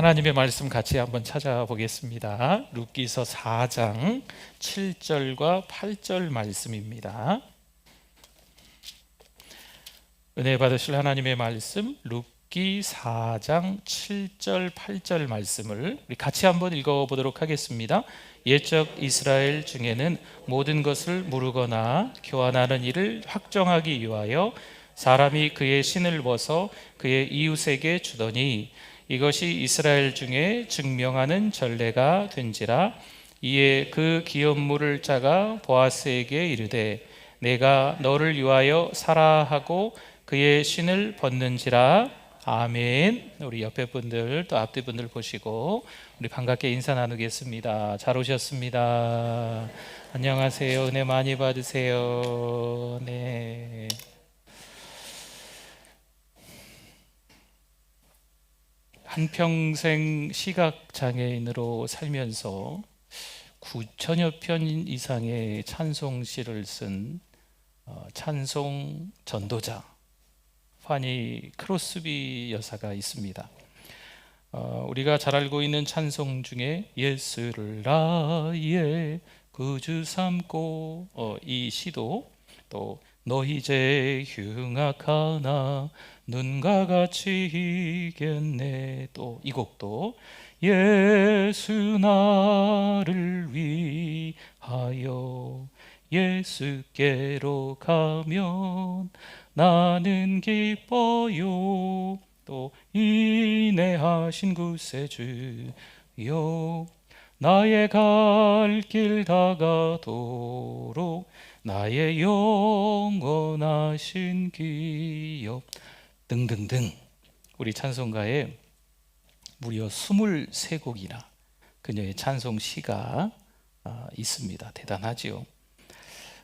하나님의 말씀 같이 한번 찾아보겠습니다. 룻기서 4장 7절과 8절 말씀입니다. 은혜 받으실 하나님의 말씀 룻기 4장 7절 8절 말씀을 우리 같이 한번 읽어보도록 하겠습니다. 옛적 이스라엘 중에는 모든 것을 무르거나 교환하는 일을 확정하기 위하여 사람이 그의 신을 벗어 그의 이웃에게 주더니 이것이 이스라엘 중에 증명하는 전례가 된지라. 이에 그 기업물을 짜가 보아스에게 이르되 내가 너를 위하여 사라 하고 그의 신을 벗는지라. 아멘. 우리 옆에 분들 또 앞뒤 분들 보시고 우리 반갑게 인사 나누겠습니다. 잘 오셨습니다. 안녕하세요. 은혜 많이 받으세요. 네. 한평생 시각장애인으로 살면서 9천여 편 이상의 찬송시를 쓴 찬송 전도자 파니 크로스비 여사가 있습니다. 우리가 잘 알고 있는 찬송 중에 예수를 나의 구주 삼고 이 시도, 또 너희 이제 흉악하나 눈과 같이 이겠네, 또 이 곡도 예수 나를 위하여 예수께로 가면 나는 기뻐요, 또 인내하신 구세주여 나의 갈 길 다가도록 나의 영원하신 기업 등등등, 우리 찬송가에 무려 23곡이나 그녀의 찬송시가 있습니다. 대단하지요.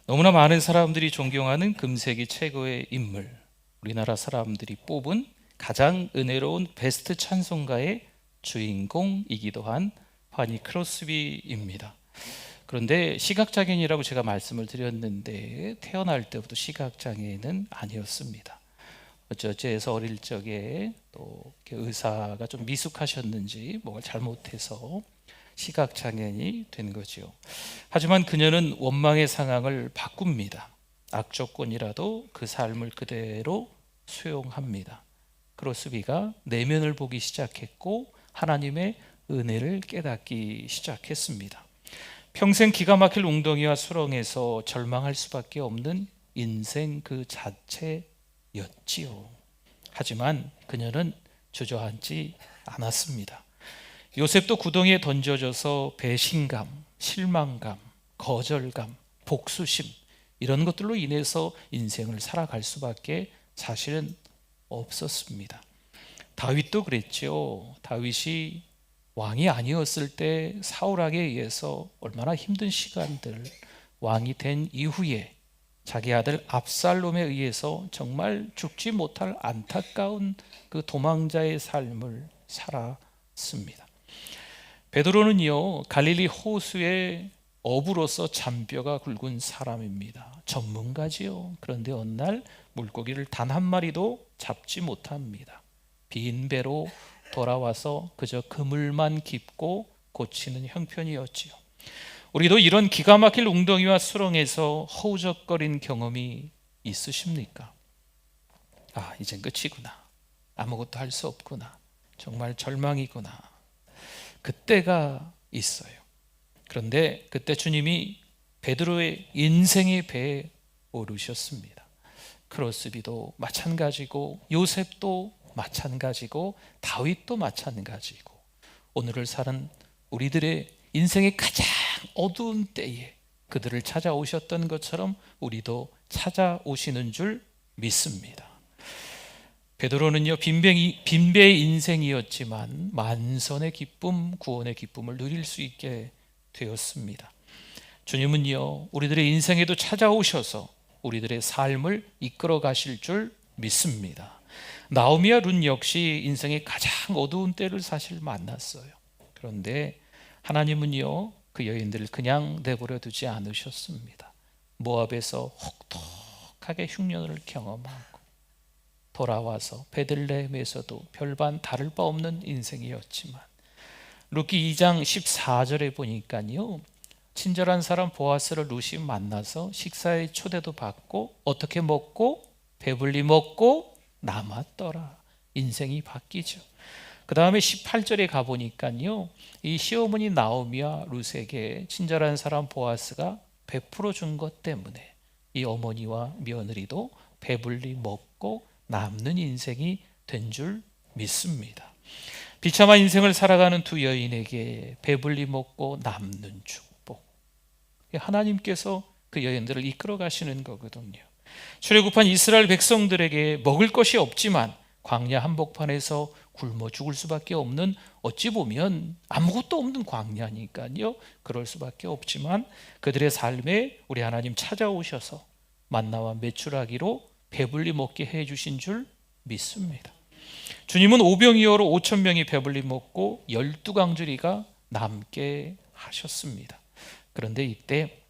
너무나 많은 사람들이 존경하는 금세기 최고의 인물, 우리나라 사람들이 뽑은 가장 은혜로운 베스트 찬송가의 주인공이기도 한 파니 크로스비입니다. 그런데 시각장애인이라고 제가 말씀을 드렸는데 태어날 때부터 시각장애인은 아니었습니다. 어찌어찌해서 어릴 적에 또 의사가 좀 미숙하셨는지 뭔가 잘못해서 시각장애인이 된 거죠. 하지만 그녀는 원망의 상황을 바꿉니다. 악조건이라도 그 삶을 그대로 수용합니다. 크로스비가 내면을 보기 시작했고 하나님의 은혜를 깨닫기 시작했습니다. 평생 기가 막힐 웅덩이와 수렁에서 절망할 수밖에 없는 인생 그 자체였지요. 하지만 그녀는 주저앉지 않았습니다. 요셉도 구덩이에 던져져서 배신감, 실망감, 거절감, 복수심 이런 것들로 인해서 인생을 살아갈 수밖에 사실은 없었습니다. 다윗도 그랬죠. 다윗이 왕이 아니었을 때 사울에게 의해서 얼마나 힘든 시간들, 왕이 된 이후에 자기 아들 압살롬에 의해서 정말 죽지 못할 안타까운 그 도망자의 삶을 살았습니다. 베드로는요, 갈릴리 호수의 어부로서 잔뼈가 굵은 사람입니다. 전문가지요. 그런데 어느 날 물고기를 단 한 마리도 잡지 못합니다. 빈 배로 돌아와서 그저 그물만 깁고 고치는 형편이었지요. 우리도 이런 기가 막힐 웅덩이와 수렁에서 허우적거린 경험이 있으십니까? 이젠 끝이구나, 아무것도 할 수 없구나, 정말 절망이구나, 그때가 있어요. 그런데 그때 주님이 베드로의 인생의 배에 오르셨습니다. 크로스비도 마찬가지고 요셉도 마찬가지고 다윗도 마찬가지고 오늘을 사는 우리들의 인생의 가장 어두운 때에 그들을 찾아오셨던 것처럼 우리도 찾아오시는 줄 믿습니다. 베드로는요, 빈배의 인생이었지만 만선의 기쁨, 구원의 기쁨을 누릴 수 있게 되었습니다. 주님은요, 우리들의 인생에도 찾아오셔서 우리들의 삶을 이끌어 가실 줄 믿습니다. 나오미와 룻 역시 인생의 가장 어두운 때를 사실 만났어요. 그런데 하나님은요, 그 여인들을 그냥 내버려 두지 않으셨습니다. 모압에서 혹독하게 흉년을 경험하고 돌아와서 베들레헴에서도 별반 다를 바 없는 인생이었지만 룻기 2장 14절에 보니까요, 친절한 사람 보아스를 룻이 만나서 식사의 초대도 받고 어떻게 먹고 배불리 먹고 남았더라. 인생이 바뀌죠. 그 다음에 18절에 가보니까요, 이 시어머니 나오미와 룻에게 친절한 사람 보아스가 베풀어 준 것 때문에 이 어머니와 며느리도 배불리 먹고 남는 인생이 된 줄 믿습니다. 비참한 인생을 살아가는 두 여인에게 배불리 먹고 남는 축복, 하나님께서 그 여인들을 이끌어 가시는 거거든요. 출애굽한 이스라엘 백성들에게 먹을 것이 없지만 광야 한복판에서 굶어 죽을 수밖에 없는, 어찌 보면 아무것도 없는 광야니까요, 그럴 수밖에 없지만 그들의 삶에 우리 하나님 찾아오셔서 만나와 메추라기로 배불리 먹게 해주신 줄 믿습니다. 주님은 오병이어로 5천 명이 배불리 먹고 12강주리가 남게 하셨습니다. 그런데 이때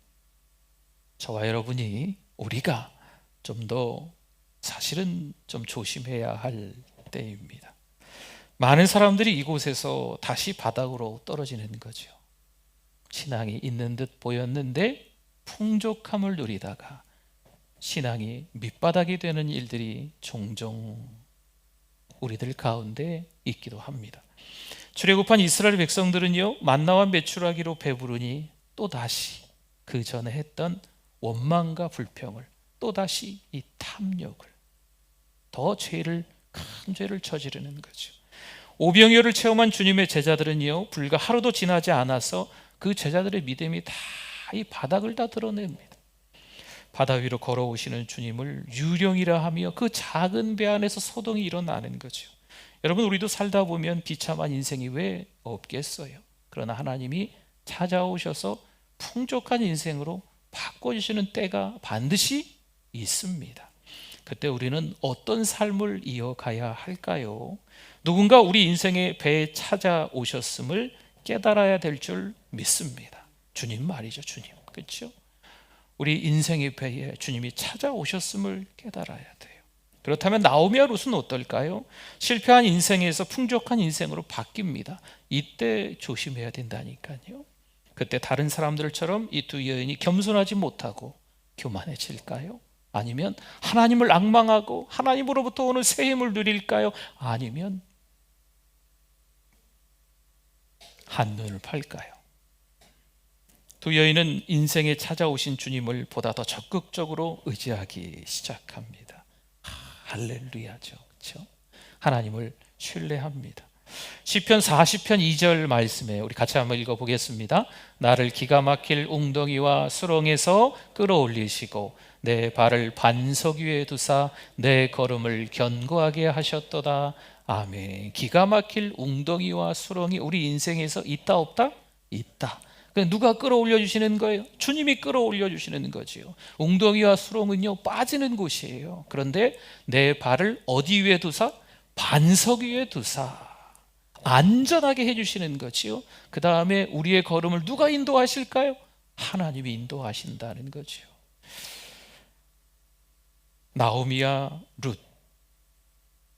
저와 여러분이, 우리가 좀 더 사실은 좀 조심해야 할 때입니다. 많은 사람들이 이곳에서 다시 바닥으로 떨어지는 거죠. 신앙이 있는 듯 보였는데 풍족함을 누리다가 신앙이 밑바닥이 되는 일들이 종종 우리들 가운데 있기도 합니다. 출애굽한 이스라엘 백성들은요, 만나와 메추라기로 배부르니 또다시 그 전에 했던 원망과 불평을, 또다시 이 탐욕을, 더 큰 죄를 저지르는 거죠. 오병이어를 체험한 주님의 제자들은요, 불과 하루도 지나지 않아서 그 제자들의 믿음이 다 이 바닥을 다 드러냅니다. 바다 위로 걸어오시는 주님을 유령이라 하며 그 작은 배 안에서 소동이 일어나는 거죠. 여러분, 우리도 살다 보면 비참한 인생이 왜 없겠어요? 그러나 하나님이 찾아오셔서 풍족한 인생으로 바꿔주시는 때가 반드시 있습니다. 그때 우리는 어떤 삶을 이어가야 할까요? 누군가 우리 인생의 배에 찾아오셨음을 깨달아야 될 줄 믿습니다. 주님 말이죠, 주님. 그렇죠? 우리 인생의 배에 주님이 찾아오셨음을 깨달아야 돼요. 그렇다면 나오미와 룻은 어떨까요? 실패한 인생에서 풍족한 인생으로 바뀝니다. 이때 조심해야 된다니까요. 그때 다른 사람들처럼 이 두 여인이 겸손하지 못하고 교만해질까요? 아니면 하나님을 앙망하고 하나님으로부터 오는 새 힘을 누릴까요? 아니면 한눈을 팔까요? 두 여인은 인생에 찾아오신 주님을 보다 더 적극적으로 의지하기 시작합니다. 할렐루야죠, 그렇죠? 하나님을 신뢰합니다. 시편 40편 2절 말씀에 우리 같이 한번 읽어보겠습니다. 나를 기가 막힐 웅덩이와 수렁에서 끌어올리시고 내 발을 반석 위에 두사 내 걸음을 견고하게 하셨도다. 아멘. 기가 막힐 웅덩이와 수렁이 우리 인생에서 있다 없다? 있다. 누가 끌어올려 주시는 거예요? 주님이 끌어올려 주시는 거지요. 웅덩이와 수렁은요, 빠지는 곳이에요. 그런데 내 발을 어디 위에 두사? 반석 위에 두사 안전하게 해주시는 거지요. 그 다음에 우리의 걸음을 누가 인도하실까요? 하나님이 인도하신다는 거지요. 나오미와 룻,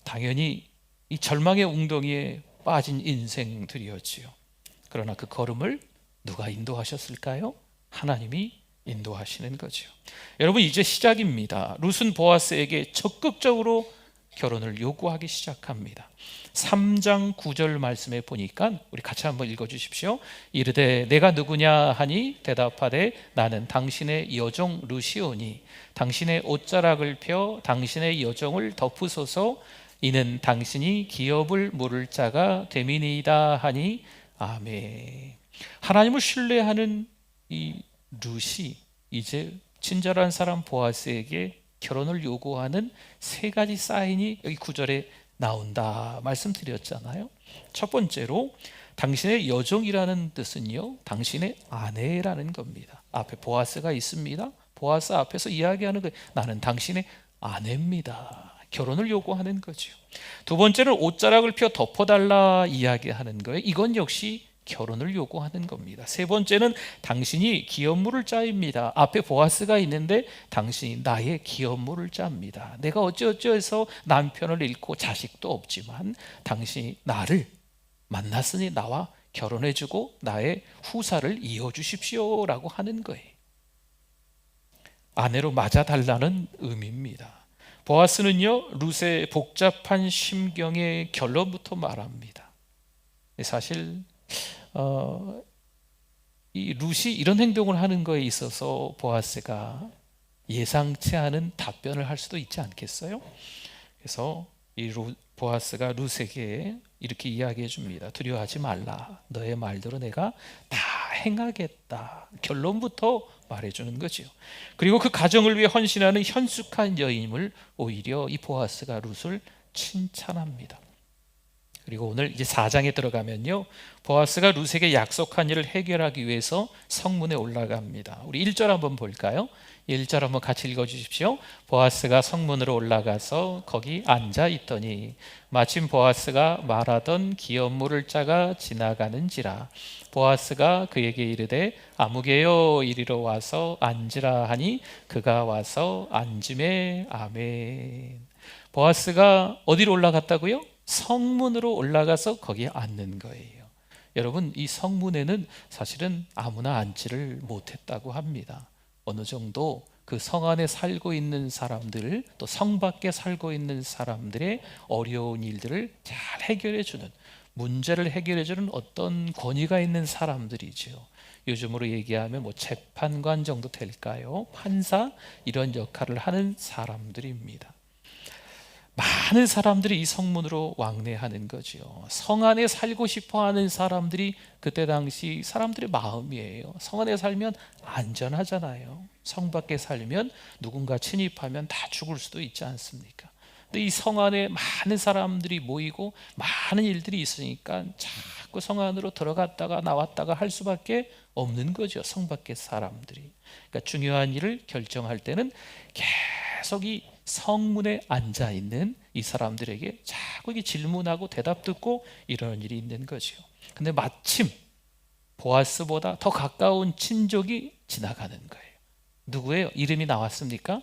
당연히 이 절망의 웅덩이에 빠진 인생들이었지요. 그러나 그 걸음을 누가 인도하셨을까요? 하나님이 인도하시는 거죠. 여러분, 이제 시작입니다. 룻은 보아스에게 적극적으로 결혼을 요구하기 시작합니다. 3장 9절 말씀에 보니까 우리 같이 한번 읽어주십시오. 이르되 내가 누구냐 하니 대답하되 나는 당신의 여종 룻이오니 당신의 옷자락을 펴 당신의 여종을 덮으소서. 이는 당신이 기업을 물을 자가 됨이니이다 하니 아멘. 하나님을 신뢰하는 이 룻이 이제 친절한 사람 보아스에게 결혼을 요구하는 세 가지 사인이 여기 9절에 나온다 말씀드렸잖아요. 첫 번째로 당신의 여종이라는 뜻은요, 당신의 아내라는 겁니다. 앞에 보아스가 있습니다. 보아스 앞에서 이야기하는 거예요. 나는 당신의 아내입니다. 결혼을 요구하는 거죠. 두 번째는 옷자락을 펴 덮어달라 이야기하는 거예요. 이건 역시 결혼을 요구하는 겁니다. 세 번째는 당신이 기업물을 짜입니다. 앞에 보아스가 있는데 당신이 나의 기업물을 짭니다. 내가 어찌어찌해서 남편을 잃고 자식도 없지만 당신이 나를 만났으니 나와 결혼해주고 나의 후사를 이어주십시오라고 하는 거예요. 아내로 맞아달라는 의미입니다. 보아스는요, 룻의 복잡한 심경의 결론부터 말합니다. 사실 이 룻이 이런 행동을 하는 거에 있어서 보아스가 예상치 않은 답변을 할 수도 있지 않겠어요? 그래서 보아스가 룻에게 이렇게 이야기해 줍니다. 두려워하지 말라. 너의 말대로 내가 다 행하겠다. 결론부터 말해주는 거죠. 그리고 그 가정을 위해 헌신하는 현숙한 여인임을 오히려 이 보아스가 룻을 칭찬합니다. 그리고 오늘 이제 4장에 들어가면요, 보아스가 룻에게 약속한 일을 해결하기 위해서 성문에 올라갑니다. 우리 1절 한번 볼까요? 1절 한번 같이 읽어주십시오. 보아스가 성문으로 올라가서 거기 앉아 있더니 마침 보아스가 말하던 기업물을 짜가 지나가는지라. 보아스가 그에게 이르되 아무개여 이리로 와서 앉으라 하니 그가 와서 앉음에 아멘. 보아스가 어디로 올라갔다고요? 성문으로 올라가서 거기에 앉는 거예요. 여러분, 이 성문에는 사실은 아무나 앉지를 못했다고 합니다. 어느 정도 그 성 안에 살고 있는 사람들, 또 성 밖에 살고 있는 사람들의 어려운 일들을 잘 해결해주는, 문제를 해결해주는 어떤 권위가 있는 사람들이죠. 요즘으로 얘기하면 뭐 재판관 정도 될까요? 판사, 이런 역할을 하는 사람들입니다. 많은 사람들이 이 성문으로 왕래하는 거죠. 성 안에 살고 싶어하는 사람들이 그때 당시 사람들의 마음이에요. 성 안에 살면 안전하잖아요. 성 밖에 살면 누군가 침입하면 다 죽을 수도 있지 않습니까? 근데 이 성 안에 많은 사람들이 모이고 많은 일들이 있으니까 자꾸 성 안으로 들어갔다가 나왔다가 할 수밖에 없는 거죠. 성 밖의 사람들이. 그러니까 중요한 일을 결정할 때는 계속 이 성문에 앉아 있는 이 사람들에게 자꾸 질문하고 대답 듣고 이런 일이 있는 거죠. 근데 마침 보아스보다 더 가까운 친족이 지나가는 거예요. 누구예요? 이름이 나왔습니까?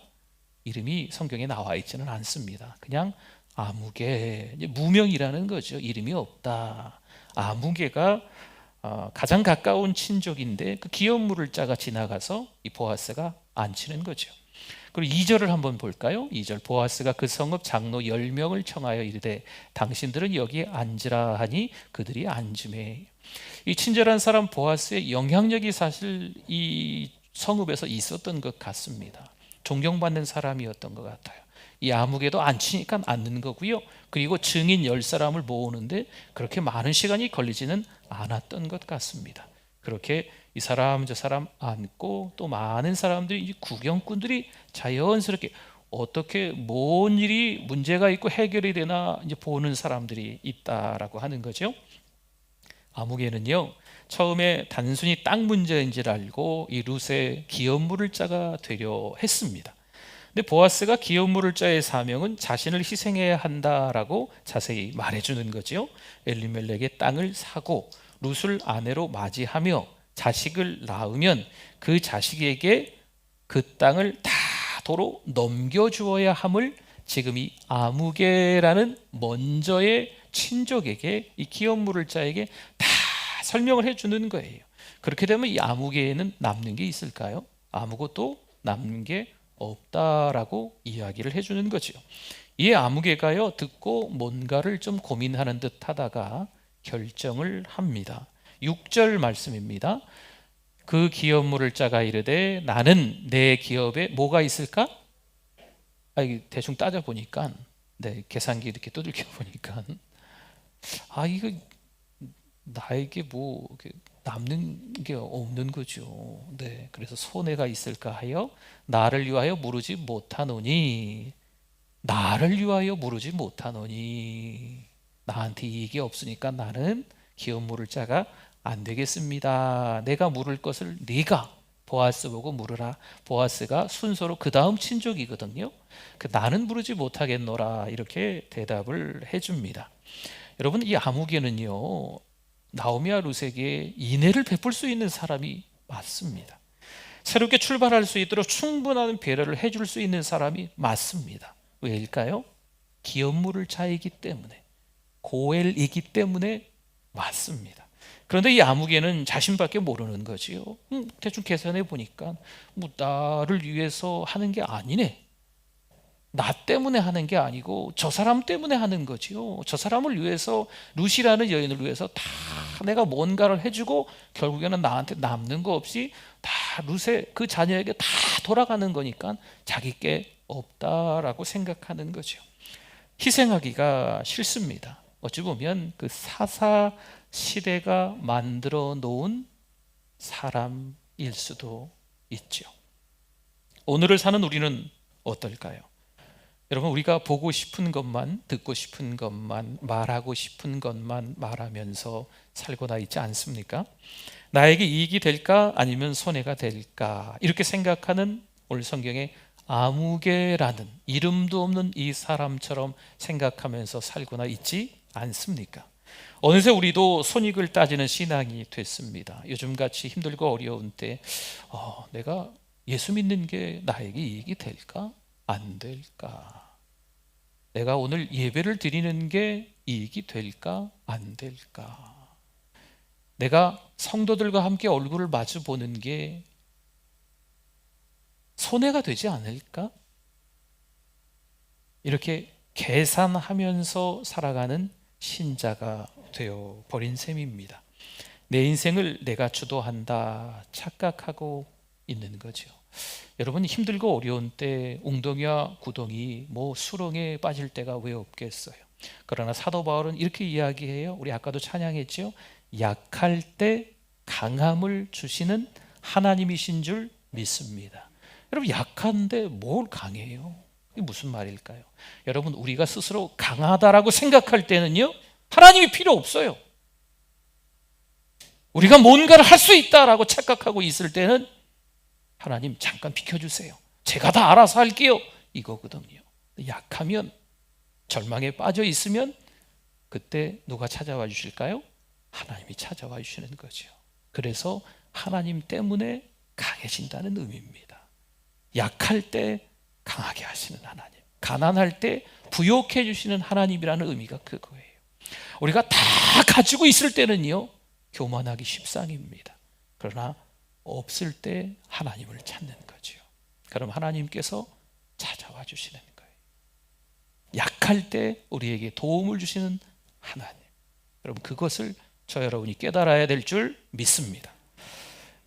이름이 성경에 나와 있지는 않습니다. 그냥 아무개, 무명이라는 거죠. 이름이 없다. 아무개가 가장 가까운 친족인데 그 기업물을 짜가 지나가서 이 보아스가 앉히는 거죠. 그리고 2절을 한번 볼까요? 2절, 보아스가 그 성읍 장로 10명을 청하여 이르되 당신들은 여기에 앉으라 하니 그들이 앉으매. 이 친절한 사람 보아스의 영향력이 사실 이 성읍에서 있었던 것 같습니다. 존경받는 사람이었던 것 같아요. 이 아무개도 앉히니까 앉는 거고요. 그리고 증인 10사람을 모으는데 그렇게 많은 시간이 걸리지는 않았던 것 같습니다. 그렇게 이 사람 저 사람 앉고 또 많은 사람들이, 이 구경꾼들이 자연스럽게 어떻게 뭔 일이 문제가 있고 해결이 되나 이제 보는 사람들이 있다라고 하는 거죠. 아무개는요, 처음에 단순히 땅 문제인지를 알고 이 룻의 기업물을 짜가 되려 했습니다. 근데 보아스가 기업물을 짜의 사명은 자신을 희생해야 한다라고 자세히 말해주는 거죠. 엘리멜렉의 땅을 사고 룻을 아내로 맞이하며 자식을 낳으면 그 자식에게 그 땅을 다 도로 넘겨주어야 함을 지금 이 아무개라는 먼저의 친족에게, 이 기업물을 자에게 다 설명을 해주는 거예요. 그렇게 되면 이 아무개에는 남는 게 있을까요? 아무것도 남는 게 없다라고 이야기를 해주는 거죠. 이 아무개가요, 듣고 뭔가를 좀 고민하는 듯 하다가 결정을 합니다. 6절 말씀입니다. 그 기업물을 짜가 이르되 나는 내 기업에 뭐가 있을까? 대충 따져보니까, 계산기 이렇게 두들겨 보니까 이거 나에게 뭐 남는 게 없는 거죠. 그래서 손해가 있을까 하여 나를 위하여 무르지 못하노니, 나를 위하여 무르지 못하노니, 나한테 이익이 없으니까 나는 기업물을 짜가 안 되겠습니다. 내가 물을 것을 네가 보아스 보고 물으라. 보아스가 순서로 그 다음 친족이거든요. 나는 부르지 못하겠노라, 이렇게 대답을 해줍니다. 여러분, 이 아무개는요, 나오미와 룻에게 인애를 베풀 수 있는 사람이 맞습니다. 새롭게 출발할 수 있도록 충분한 배려를 해줄 수 있는 사람이 맞습니다. 왜일까요? 기업물을 자이기 때문에, 고엘이기 때문에 맞습니다. 그런데 이 아무개는 자신밖에 모르는 거지요. 대충 계산해 보니까 뭐 나를 위해서 하는 게 아니네, 나 때문에 하는 게 아니고 저 사람 때문에 하는 거지요. 저 사람을 위해서, 룻이라는 여인을 위해서 다 내가 뭔가를 해주고 결국에는 나한테 남는 거 없이 다 룻의 그 자녀에게 다 돌아가는 거니까 자기께 없다라고 생각하는 거죠. 희생하기가 싫습니다. 어찌 보면 그 사사 시대가 만들어 놓은 사람일 수도 있죠. 오늘을 사는 우리는 어떨까요? 여러분, 우리가 보고 싶은 것만, 듣고 싶은 것만, 말하고 싶은 것만 말하면서 살고나 있지 않습니까? 나에게 이익이 될까 아니면 손해가 될까, 이렇게 생각하는 오늘 성경에 아무개라는 이름도 없는 이 사람처럼 생각하면서 살고나 있지 않습니까? 어느새 우리도 손익을 따지는 신앙이 됐습니다. 요즘같이 힘들고 어려운 때 내가 예수 믿는 게 나에게 이익이 될까? 안 될까? 내가 오늘 예배를 드리는 게 이익이 될까? 안 될까? 내가 성도들과 함께 얼굴을 마주 보는 게 손해가 되지 않을까? 이렇게 계산하면서 살아가는 신자가 되어 버린 셈입니다. 내 인생을 내가 주도한다 착각하고 있는 거죠. 여러분, 힘들고 어려운 때 웅덩이와 구덩이, 수렁에 빠질 때가 왜 없겠어요? 그러나 사도 바울은 이렇게 이야기해요. 우리 아까도 찬양했죠. 약할 때 강함을 주시는 하나님이신 줄 믿습니다. 여러분, 약한데 뭘 강해요? 이게 무슨 말일까요? 여러분, 우리가 스스로 강하다라고 생각할 때는요, 하나님이 필요 없어요. 우리가 뭔가를 할 수 있다라고 착각하고 있을 때는 하나님 잠깐 비켜주세요, 제가 다 알아서 할게요, 이거거든요. 약하면, 절망에 빠져 있으면 그때 누가 찾아와 주실까요? 하나님이 찾아와 주시는 거죠. 그래서 하나님 때문에 강해진다는 의미입니다. 약할 때 강하게 하시는 하나님, 가난할 때 부욕해 주시는 하나님이라는 의미가 그거예요. 우리가 다 가지고 있을 때는요, 교만하기 십상입니다. 그러나 없을 때 하나님을 찾는 거죠. 그럼 하나님께서 찾아와 주시는 거예요. 약할 때 우리에게 도움을 주시는 하나님, 여러분, 그것을 저 여러분이 깨달아야 될 줄 믿습니다.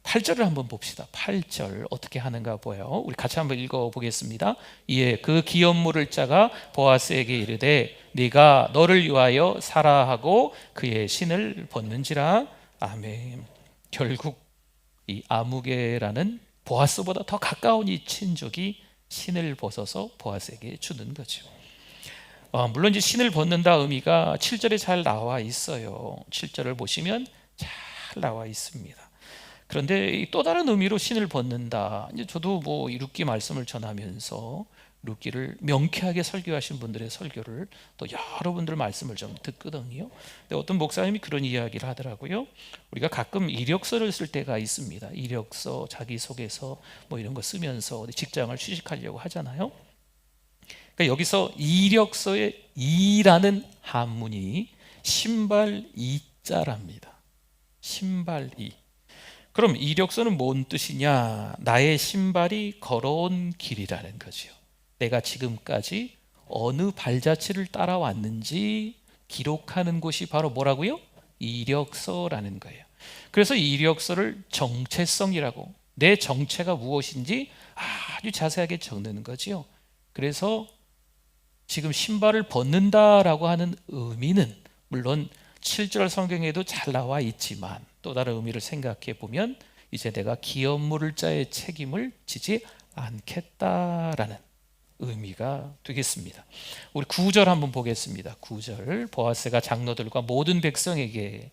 8절을 한번 봅시다. 8절 어떻게 하는가 보여요. 우리 같이 한번 읽어보겠습니다. 이에 그 기업물을 짜가 보아스에게 이르되 네가 너를 위하여 사라 하고 그의 신을 벗는지라. 아멘. 결국 이 아무개라는 보아스보다 더 가까운 이 친족이 신을 벗어서 보아스에게 주는 거죠. 물론 이제 신을 벗는다 의미가 7절에 잘 나와 있어요. 7절을 보시면 잘 나와 있습니다. 그런데 또 다른 의미로 신을 벗는다, 이제 저도 이 룻기 말씀을 전하면서 룻기를 명쾌하게 설교하신 분들의 설교를 또 여러분들 말씀을 좀 듣거든요. 근데 어떤 목사님이 그런 이야기를 하더라고요. 우리가 가끔 이력서를 쓸 때가 있습니다. 이력서, 자기소개서 이런 거 쓰면서 직장을 취직하려고 하잖아요. 그러니까 여기서 이력서의 이라는 한문이 신발 이자랍니다. 신발 이. 그럼 이력서는 뭔 뜻이냐? 나의 신발이 걸어온 길이라는 거죠. 내가 지금까지 어느 발자취를 따라왔는지 기록하는 곳이 바로 뭐라고요? 이력서라는 거예요. 그래서 이력서를 정체성이라고, 내 정체가 무엇인지 아주 자세하게 적는 거죠. 그래서 지금 신발을 벗는다라고 하는 의미는 물론 7절 성경에도 잘 나와 있지만 또 다른 의미를 생각해 보면 이제 내가 기업물을 자의 책임을 지지 않겠다라는 의미가 되겠습니다. 우리 9절 한번 보겠습니다. 9절, 보아스가 장로들과 모든 백성에게,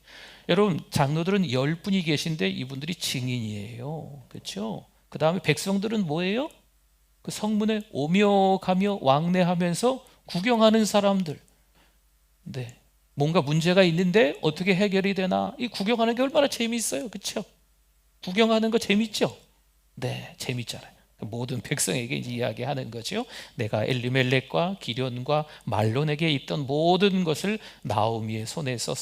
여러분 장로들은 10분이 계신데 이분들이 증인이에요. 그렇죠? 그 다음에 백성들은 뭐예요? 그 성문에 오며 가며 왕래하면서 구경하는 사람들. 네, 뭔가 문제가 있는데 어떻게 해결이 되나, 이 구경하는 게 얼마나 재미있어요. 그렇죠? 구경하는 거 재밌죠? 네, 재밌잖아요. 모든 백성에게 이야기하는 거죠. 내가 엘리멜렉과 기련과 말론에게 있던 모든 것을 나오미의 손에서,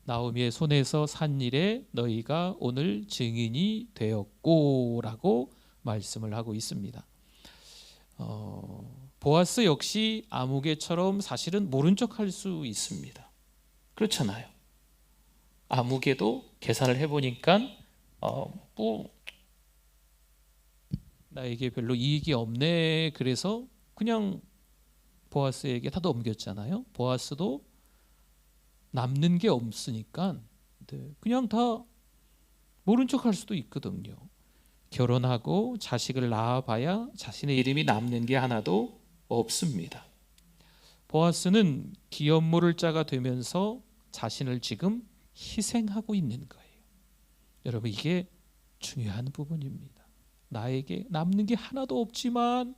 나오미의 손에서 산 일에 너희가 오늘 증인이 되었고 라고 말씀을 하고 있습니다. 보아스 역시 아무개처럼 사실은 모른 척 할 수 있습니다. 그렇잖아요. 아무개도 계산을 해보니까 뭐 나에게 별로 이익이 없네, 그래서 그냥 보아스에게 다 넘겼잖아요. 보아스도 남는 게 없으니까 그냥 다 모른 척 할 수도 있거든요. 결혼하고 자식을 낳아봐야 자신의 이름이 남는 게 하나도 없습니다. 보아스는 기업물을 자가 되면서 자신을 지금 희생하고 있는 거예요. 여러분, 이게 중요한 부분입니다. 나에게 남는 게 하나도 없지만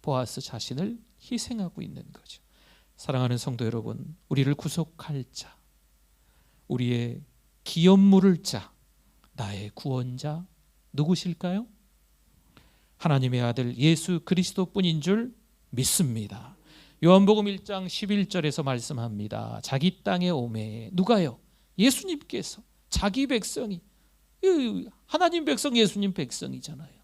보아스 자신을 희생하고 있는 거죠. 사랑하는 성도 여러분, 우리를 구속할 자, 우리의 기업물을 자, 나의 구원자 누구실까요? 하나님의 아들 예수 그리스도뿐인 줄 믿습니다. 요한복음 1장 11절에서 말씀합니다. 자기 땅에 오매, 누가요? 예수님께서, 자기 백성이, 하나님 백성, 예수님 백성이잖아요.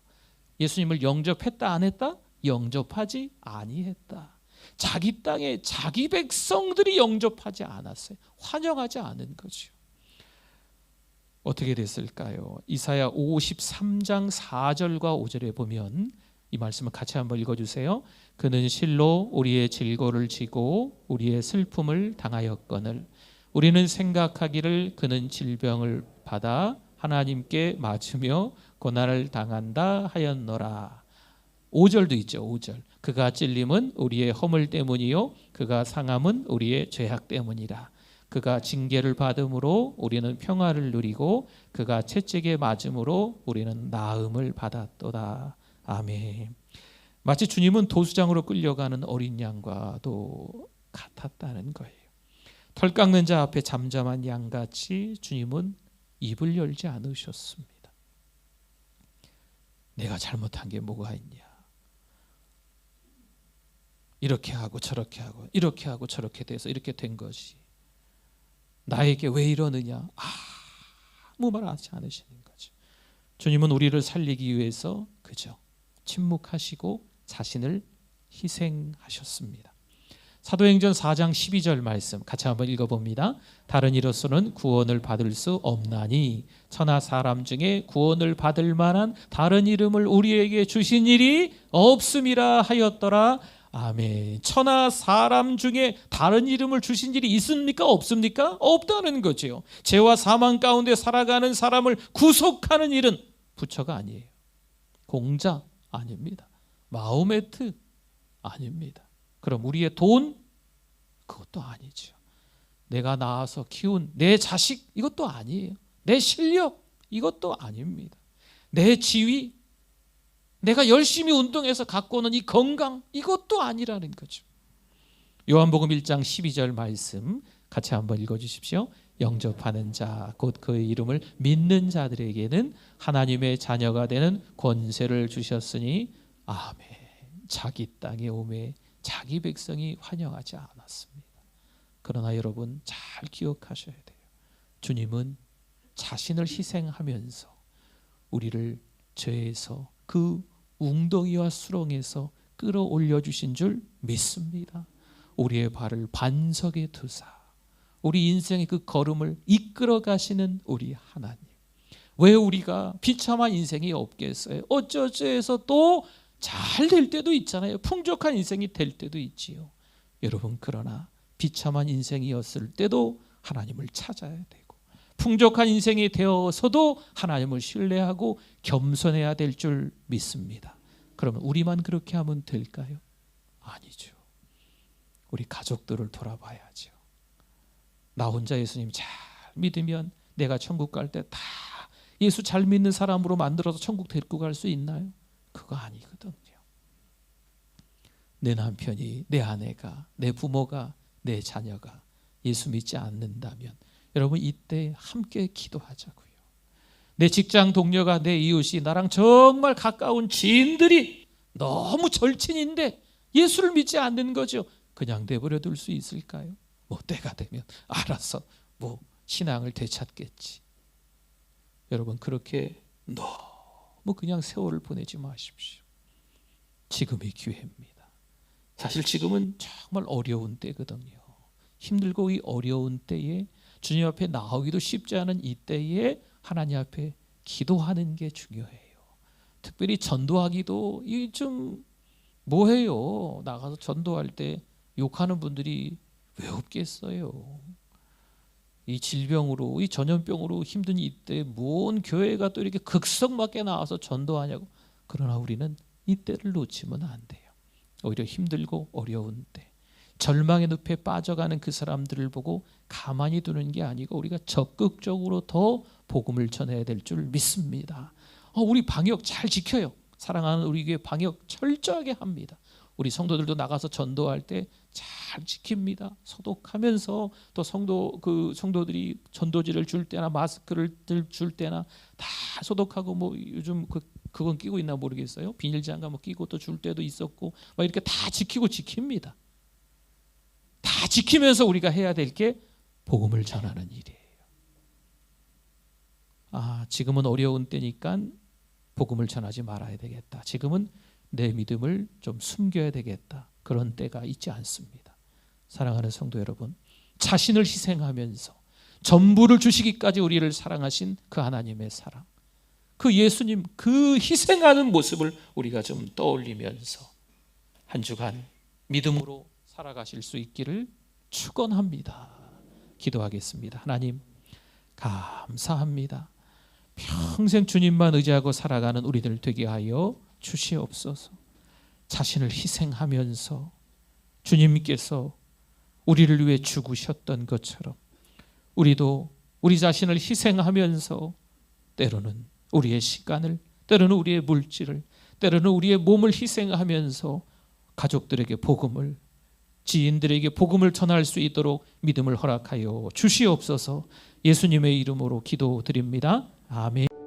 예수님을 영접했다 안 했다? 영접하지 아니했다. 자기 땅에 자기 백성들이 영접하지 않았어요. 환영하지 않은 거죠. 어떻게 됐을까요? 이사야 53장 4절과 5절에 보면 이 말씀을 같이 한번 읽어주세요. 그는 실로 우리의 질고를 지고 우리의 슬픔을 당하였거늘 우리는 생각하기를 그는 질병을 받아 하나님께 맞으며 고난을 당한다 하였노라. 5절도 있죠. 5절. 그가 찔림은 우리의 허물 때문이요 그가 상함은 우리의 죄악 때문이라. 그가 징계를 받음으로 우리는 평화를 누리고 그가 채찍에 맞음으로 우리는 나음을 받았도다. 아멘. 마치 주님은 도수장으로 끌려가는 어린 양과도 같았다는 거예요. 털 깎는 자 앞에 잠잠한 양같이 주님은 입을 열지 않으셨습니다. 내가 잘못한 게 뭐가 있냐, 이렇게 하고 저렇게 하고 이렇게 하고 저렇게 돼서 이렇게 된 것이 나에게 왜 이러느냐, 아무 말 하지 않으시는 거죠. 주님은 우리를 살리기 위해서 그저 침묵하시고 자신을 희생하셨습니다. 사도행전 4장 12절 말씀 같이 한번 읽어봅니다. 다른 이로서는 구원을 받을 수 없나니 천하 사람 중에 구원을 받을 만한 다른 이름을 우리에게 주신 일이 없음이라 하였더라. 아멘. 천하 사람 중에 다른 이름을 주신 일이 있습니까? 없습니까? 없다는 거죠. 죄와 사망 가운데 살아가는 사람을 구속하는 일은 부처가 아니에요. 공자 아닙니다. 마호메트 아닙니다. 그럼 우리의 돈? 그것도 아니죠. 내가 낳아서 키운 내 자식? 이것도 아니에요. 내 실력? 이것도 아닙니다. 내 지위? 내가 열심히 운동해서 갖고 오는 이 건강? 이것도 아니라는 거죠. 요한복음 1장 12절 말씀 같이 한번 읽어주십시오. 영접하는 자, 곧 그의 이름을 믿는 자들에게는 하나님의 자녀가 되는 권세를 주셨으니 아멘. 자기 땅에 오매 자기 백성이 환영하지 않았습니다. 그러나 여러분 잘 기억하셔야 돼요. 주님은 자신을 희생하면서 우리를 죄에서 그 웅덩이와 수렁에서 끌어올려 주신 줄 믿습니다. 우리의 발을 반석에 두사 우리 인생의 그 걸음을 이끌어 가시는 우리 하나님. 왜 우리가 비참한 인생이 없겠어요? 어쩌저해서 또 잘 될 때도 있잖아요. 풍족한 인생이 될 때도 있지요. 여러분, 그러나 비참한 인생이었을 때도 하나님을 찾아야 되고 풍족한 인생이 되어서도 하나님을 신뢰하고 겸손해야 될 줄 믿습니다. 그러면 우리만 그렇게 하면 될까요? 아니죠. 우리 가족들을 돌아봐야죠. 나 혼자 예수님 잘 믿으면 내가 천국 갈 때 다 예수 잘 믿는 사람으로 만들어서 천국 데리고 갈 수 있나요? 그거 아니거든요. 내 남편이, 내 아내가, 내 부모가, 내 자녀가 예수 믿지 않는다면 여러분 이때 함께 기도하자고요. 내 직장 동료가, 내 이웃이, 나랑 정말 가까운 지인들이 너무 절친인데 예수를 믿지 않는 거죠. 그냥 내버려 둘 수 있을까요? 때가 되면 알아서 신앙을 되찾겠지. 여러분 그렇게 너무 그냥 세월을 보내지 마십시오. 지금이 기회입니다. 사실 지금은 정말 어려운 때거든요. 힘들고 이 어려운 때에 주님 앞에 나오기도 쉽지 않은 이 때에 하나님 앞에 기도하는 게 중요해요. 특별히 전도하기도 좀 뭐해요. 나가서 전도할 때 욕하는 분들이 왜 없겠어요. 이 질병으로, 이 전염병으로 힘든 이때 뭔 교회가 또 이렇게 극성맞게 나와서 전도하냐고. 그러나 우리는 이때를 놓치면 안 돼요. 오히려 힘들고 어려운 때, 절망의 늪에 빠져가는 그 사람들을 보고 가만히 두는 게 아니고 우리가 적극적으로 더 복음을 전해야 될 줄 믿습니다. 우리 방역 잘 지켜요. 사랑하는 우리 교회 방역 철저하게 합니다. 우리 성도들도 나가서 전도할 때 잘 지킵니다. 소독하면서 또 성도들이 전도지를 줄 때나 마스크를 줄 때나 다 소독하고 요즘 그건 끼고 있나 모르겠어요. 비닐장갑 끼고 또 줄 때도 있었고 이렇게 다 지킵니다. 다 지키면서 우리가 해야 될 게 복음을 전하는 일이에요. 지금은 어려운 때니까 복음을 전하지 말아야 되겠다. 지금은 내 믿음을 좀 숨겨야 되겠다. 그런 때가 있지 않습니다. 사랑하는 성도 여러분, 자신을 희생하면서 전부를 주시기까지 우리를 사랑하신 그 하나님의 사랑, 그 예수님 그 희생하는 모습을 우리가 좀 떠올리면서 한 주간 믿음으로 살아가실 수 있기를 축원합니다. 기도하겠습니다. 하나님 감사합니다. 평생 주님만 의지하고 살아가는 우리들 되게 하여 주시옵소서. 자신을 희생하면서 주님께서 우리를 위해 죽으셨던 것처럼 우리도 우리 자신을 희생하면서 때로는 우리의 시간을, 때로는 우리의 물질을, 때로는 우리의 몸을 희생하면서 가족들에게 복음을, 지인들에게 복음을 전할 수 있도록 믿음을 허락하여 주시옵소서. 예수님의 이름으로 기도드립니다. 아멘.